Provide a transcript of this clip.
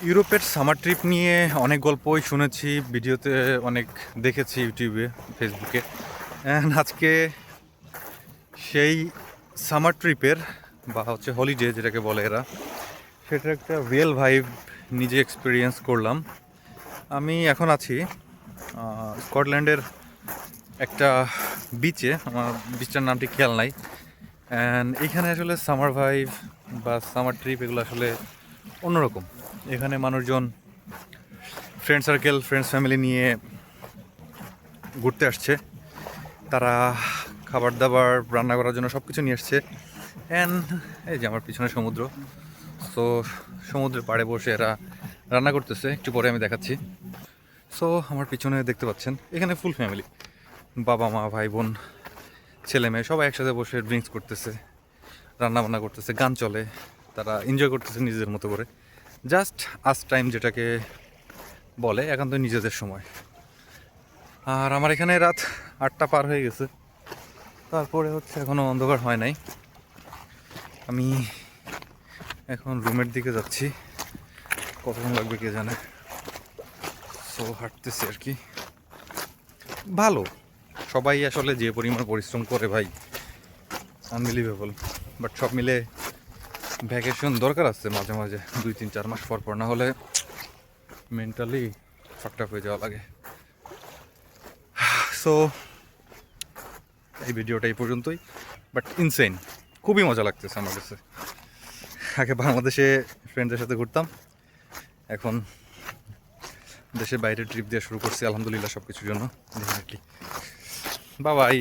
ইউরোপের summer trip নিয়ে অনেক গল্পই শুনেছি, ভিডিওতে অনেক দেখেছি, ইউটিউবে, ফেসবুকে। অ্যান্ড আজকে সেই সামার ট্রিপের বা হচ্ছে হলিডে যেটাকে বলে এরা, সেটার একটা রিয়েল ভাইব নিজে এক্সপিরিয়েন্স করলাম। আমি এখন আছি স্কটল্যান্ডের একটা বিচে, আমার বিচটার নামটি খেয়াল নাই। অ্যান্ড এখানে আসলে সামার ভাইব বা সামার ট্রিপ এগুলো আসলে অন্যরকম। এখানে মানুষজন ফ্রেন্ড সার্কেল, ফ্রেন্ডস ফ্যামিলি নিয়ে ঘুরতে আসছে। তারা খাবার দাবার রান্না করার জন্য সব কিছু নিয়ে আসছে। অ্যান্ড এই যে আমার পিছনে সমুদ্র, সো সমুদ্রের পাড়ে বসে এরা রান্না করতেছে, একটু পরে আমি দেখাচ্ছি। সো আমার পিছনে দেখতে পাচ্ছেন এখানে ফুল ফ্যামিলি, বাবা মা ভাই বোন ছেলে মেয়ে সবাই একসাথে বসে ড্রিঙ্কস করতেছে, রান্না বান্না করতেছে, গান চলে, তারা এনজয় করতেছে নিজেদের মতো করে। জাস্ট আস টাইম যেটাকে বলে, এখন তো নিজেদের সময়। আর আমার এখানে রাত 8টা পার হয়ে গেছে, তারপরে হচ্ছে এখনও অন্ধকার হয় নাই। আমি এখন রুমের দিকে যাচ্ছি, কতক্ষণ লাগবে কে জানে। সো হাঁটতেছি আর কি। ভালো, সবাই আসলে যে পরিমাণ পরিশ্রম করে ভাই, আনবিলিভেবল। বাট সব মিলে ভ্যাকেশন দরকার আছে মাঝে মাঝে, 2-3-4 মাস পর পর, না হলে মেন্টালি ফাকড আপ হয়ে যাওয়া লাগে। সো এই ভিডিওটা এই পর্যন্তই, বাট ইনসেইন, খুবই মজা লাগতেছে আমার কাছে। আগে বাংলাদেশে ফ্রেন্ডদের সাথে ঘুরতাম, এখন দেশের বাইরে ট্রিপ দিয়ে শুরু করছি, আলহামদুলিল্লাহ সব কিছুর জন্য। Bye bye.